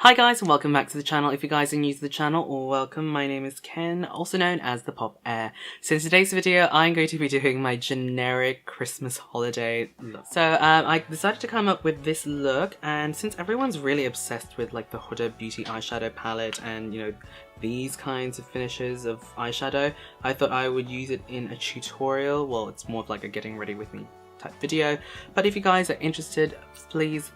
Hi guys and welcome back to the channel. If you guys are new to the channel, welcome. My name is Ken, also known as ThePopHeir. So in today's video, I'm going to be doing my generic Christmas holiday look. So I decided to come up with this look, and since everyone's really obsessed with like the Huda Beauty eyeshadow palette and you know these kinds of finishes of eyeshadow, I thought I would use it in a tutorial. Well, it's more of like a getting ready with me type video, but if you guys are interested, please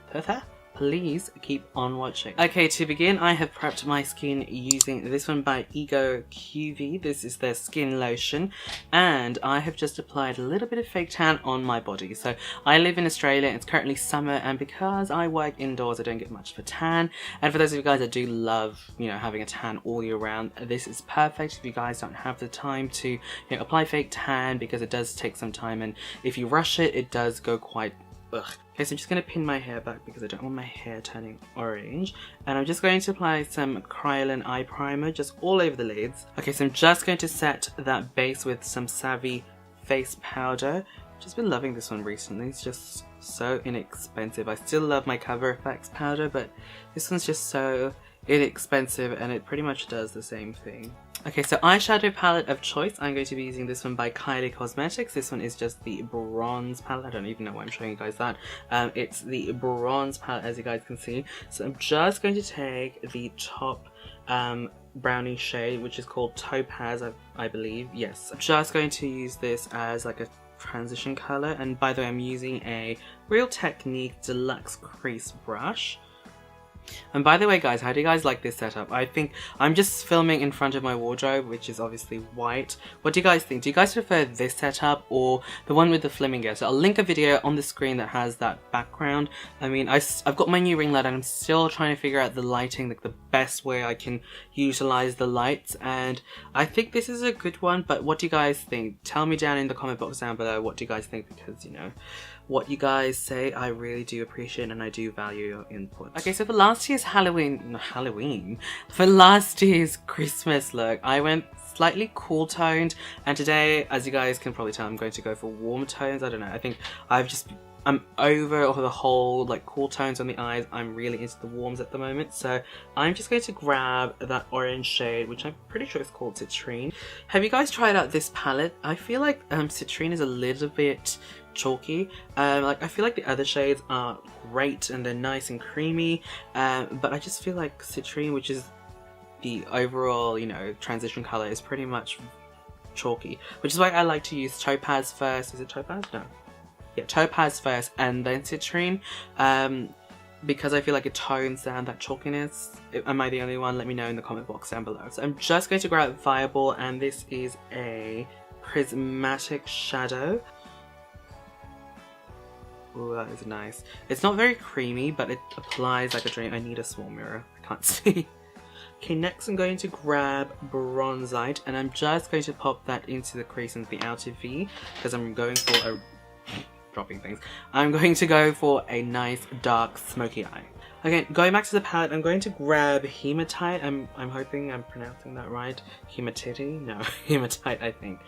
keep on watching. Okay, to begin, I have prepped my skin using this one by Ego QV. This is their skin lotion, and I have just applied a little bit of fake tan on my body. So I live in Australia, it's currently summer, and because I work indoors, I don't get much of a tan. And for those of you guys that do love, you know, having a tan all year round, this is perfect if you guys don't have the time to, you know, apply fake tan, because it does take some time, and if you rush it, it does go quite ugh. Okay, so I'm just going to pin my hair back because I don't want my hair turning orange. And I'm just going to apply some Kryolan eye primer just all over the lids. Okay, so I'm just going to set that base with some Savvy face powder. I've just been loving this one recently. It's just so inexpensive. I still love my Cover FX powder, but this one's just so inexpensive and it pretty much does the same thing. Okay, so eyeshadow palette of choice, I'm going to be using this one by Kylie Cosmetics. This one is just the bronze palette. I don't even know why I'm showing you guys that. It's the bronze palette, as you guys can see. So I'm just going to take the top brownie shade, which is called Topaz, I believe. Yes, I'm just going to use this as like a transition color. And by the way, I'm using a Real Technique Deluxe Crease Brush. And by the way guys, how do you guys like this setup? I think I'm just filming in front of my wardrobe, which is obviously white. What do you guys think? Do you guys prefer this setup or the one with the flamingo? So I'll link a video on the screen that has that background. I mean, I've got my new ring light and I'm still trying to figure out the lighting, like the best way I can utilize the lights, and I think this is a good one. But what do you guys think? Tell me down in the comment box down below what do you guys think, because you know what you guys say I really do appreciate and I do value your input. Okay, so for last year's for last year's Christmas look, I went slightly cool toned, and today, as you guys can probably tell, I'm going to go for warm tones. I don't know, I think I'm over the whole like cool tones on the eyes. I'm really into the warms at the moment, so I'm just going to grab that orange shade, which I'm pretty sure is called Citrine. Have you guys tried out this palette? I feel like Citrine is a little bit chalky. Like I feel like the other shades are great and they're nice and creamy, but I just feel like Citrine, which is the overall, you know, transition color, is pretty much chalky, which is why I like to use Topaz first. Is it Topaz? No. Yeah, Topaz first and then Citrine, because I feel like it tones down that chalkiness. Am I the only one? Let me know in the comment box down below. So I'm just going to grab Fireball, and this is a prismatic shadow. Ooh, that is nice. It's not very creamy, but it applies like a dream. I need a small mirror. I can't see. Okay, next I'm going to grab Bronzite, and I'm just going to pop that into the crease into the outer V, because I'm going for a... dropping things. I'm going to go for a nice dark smoky eye. Okay, going back to the palette, I'm going to grab Hematite. I'm hoping I'm pronouncing that right. Hematite? No, Hematite, I think.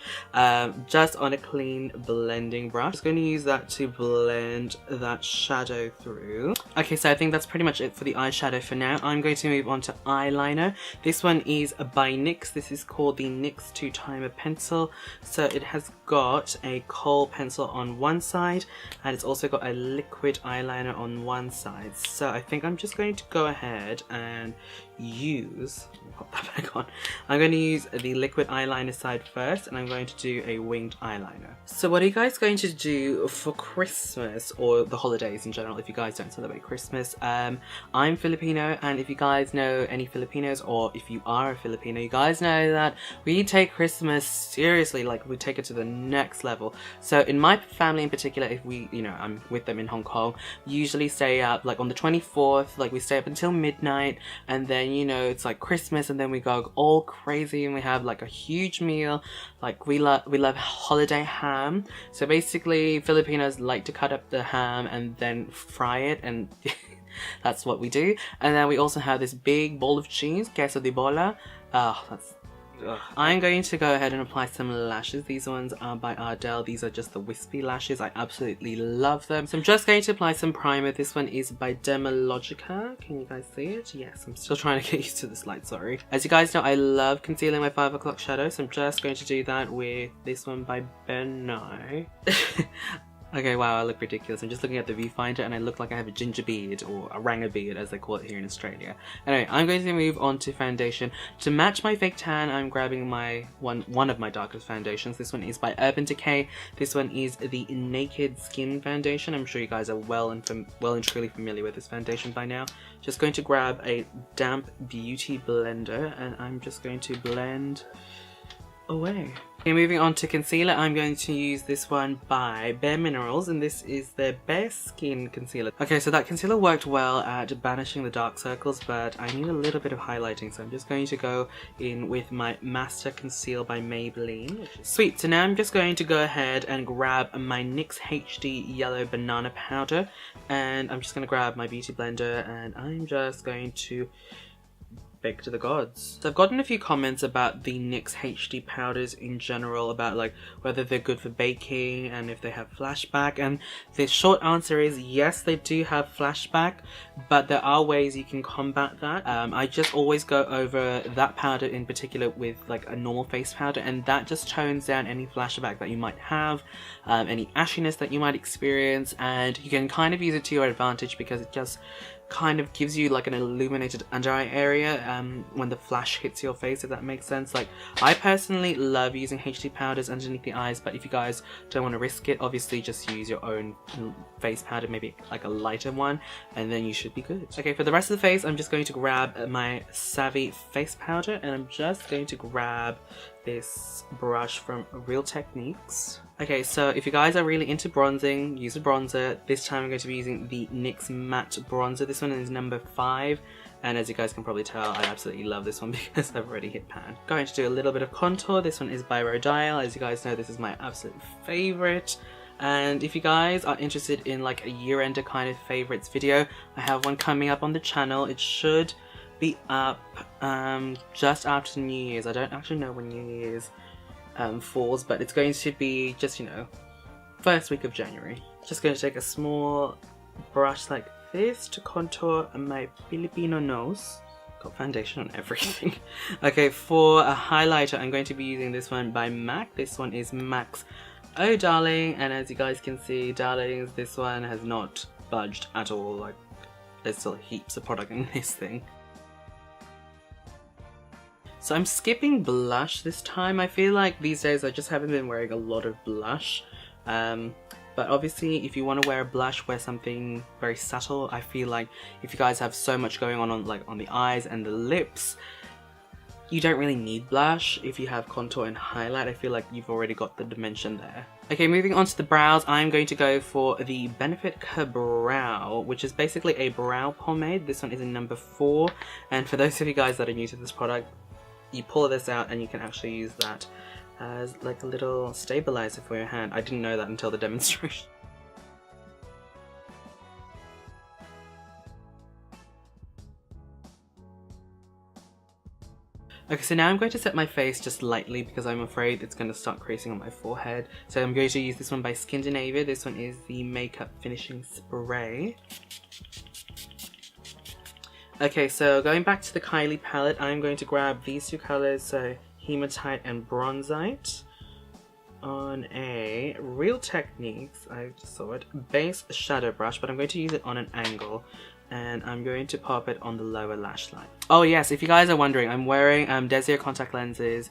Just on a clean blending brush. Just going to use that to blend that shadow through. Okay, so I think that's pretty much it for the eyeshadow for now. I'm going to move on to eyeliner. This one is by NYX. This is called the NYX Two Timer Pencil. So it has got a kohl pencil on one side, and it's also got a liquid eyeliner on one side. So I think I'm just going to go ahead and use, pop that back on. I'm going to use the liquid eyeliner side first, and I'm going to do a winged eyeliner. So what are you guys going to do for Christmas or the holidays in general if you guys don't celebrate Christmas? I'm Filipino, and if you guys know any Filipinos, or if you are a Filipino, you guys know that we take Christmas seriously. Like, we take it to the next level. So in my family in particular, if we, you know, I'm with them in Hong Kong, we usually stay up like on the 24th, like we stay up until midnight, and then, you know, it's like Christmas, and then we go all crazy and we have like a huge meal. Like we love holiday ham. So basically Filipinos like to cut up the ham and then fry it, and that's what we do. And then we also have this big bowl of cheese, queso de bola. That's I'm going to go ahead and apply some lashes. These ones are by Ardelle. These are just the wispy lashes. I absolutely love them. So I'm just going to apply some primer. This one is by Dermalogica. Can you guys see it? Yes, I'm still trying to get used to this light, sorry. As you guys know, I love concealing my 5 o'clock shadow, so I'm just going to do that with this one by BareMinerals. Okay, wow, I look ridiculous. I'm just looking at the viewfinder and I look like I have a ginger beard, or a ranger beard as they call it here in Australia. Anyway, I'm going to move on to foundation. To match my fake tan, I'm grabbing my one of my darkest foundations. This one is by Urban Decay. This one is the Naked Skin Foundation. I'm sure you guys are well and truly familiar with this foundation by now. Just going to grab a damp beauty blender and I'm just going to blend away. Okay, moving on to concealer, I'm going to use this one by BareMinerals, and this is their Bare Skin Concealer. Okay, so that concealer worked well at banishing the dark circles, but I need a little bit of highlighting, so I'm just going to go in with my Master Conceal by Maybelline. Sweet, so now I'm just going to go ahead and grab my NYX HD Yellow Banana Powder, and I'm just going to grab my beauty blender, and I'm just going to beg to the gods. So I've gotten a few comments about the NYX HD powders in general, about like whether they're good for baking and if they have flashback, and the short answer is yes, they do have flashback, but there are ways you can combat that. I just always go over that powder in particular with like a normal face powder, and that just tones down any flashback that you might have, any ashiness that you might experience, and you can kind of use it to your advantage because it just kind of gives you like an illuminated under eye area when the flash hits your face, if that makes sense. Like, I personally love using HD powders underneath the eyes, but if you guys don't want to risk it, obviously just use your own face powder, maybe like a lighter one, and then you should be good. Okay, for the rest of the face, I'm just going to grab my Savvy face powder, and I'm just going to grab this brush from Real Techniques. Okay, so if you guys are really into bronzing, use a bronzer. This time I'm going to be using the NYX Matte Bronzer. This one is number 5, and as you guys can probably tell, I absolutely love this one because I've already hit pan. Going to do a little bit of contour. This one is by Rodial. As you guys know, this is my absolute favorite. And if you guys are interested in like a year-ender kind of favorites video, I have one coming up on the channel. It should be up just after New Year's. I don't actually know when New Year's falls, but it's going to be just, you know, first week of January. Just going to take a small brush like this to contour my Filipino nose. Got foundation on everything. Okay, for a highlighter, I'm going to be using this one by MAC. This one is MAC's Oh Darling, and as you guys can see, darlings, this one has not budged at all. Like, there's still heaps of product in this thing. So I'm skipping blush this time. I feel like these days I just haven't been wearing a lot of blush. But obviously if you want to wear a blush, wear something very subtle. I feel like if you guys have so much going on like on the eyes and the lips, you don't really need blush. If you have contour and highlight, I feel like you've already got the dimension there. Okay, moving on to the brows, I'm going to go for the Benefit Brow, which is basically a brow pomade. This one is in number 4, and for those of you guys that are new to this product, you pull this out and you can actually use that as like a little stabilizer for your hand. I didn't know that until the demonstration. Okay, so now I'm going to set my face just lightly because I'm afraid it's going to start creasing on my forehead. So I'm going to use this one by Skindinavia. This one is the Makeup Finishing Spray. Okay, so going back to the Kylie palette, I'm going to grab these two colors, so Hematite and Bronzite, on a Real Techniques, I just saw it, base shadow brush, but I'm going to use it on an angle, and I'm going to pop it on the lower lash line. Oh yes, if you guys are wondering, I'm wearing Desert contact lenses,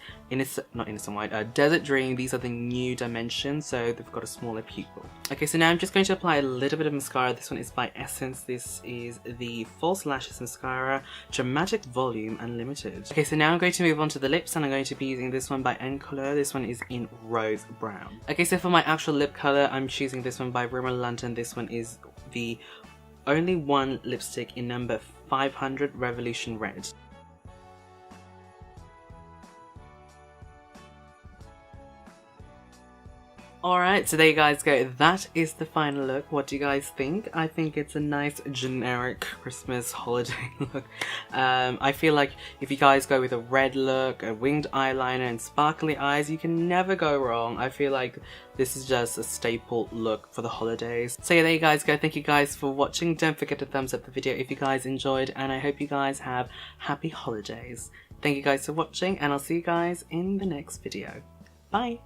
not Innocent White, Desert Dream. These are the new dimensions, so they've got a smaller pupil. Okay, so now I'm just going to apply a little bit of mascara. This one is by Essence. This is the False Lashes Mascara, Dramatic Volume Unlimited. Okay, so now I'm going to move on to the lips, and I'm going to be using this one by Koleur. This one is in Rose Brown. Okay, so for my actual lip color, I'm choosing this one by Rimmel London. This one is the only one lipstick in number 500, Revolution Red. Alright, so there you guys go. That is the final look. What do you guys think? I think it's a nice generic Christmas holiday look. I feel like if you guys go with a red look, a winged eyeliner and sparkly eyes, you can never go wrong. I feel like this is just a staple look for the holidays. So yeah, there you guys go. Thank you guys for watching. Don't forget to thumbs up the video if you guys enjoyed, and I hope you guys have happy holidays. Thank you guys for watching, and I'll see you guys in the next video. Bye!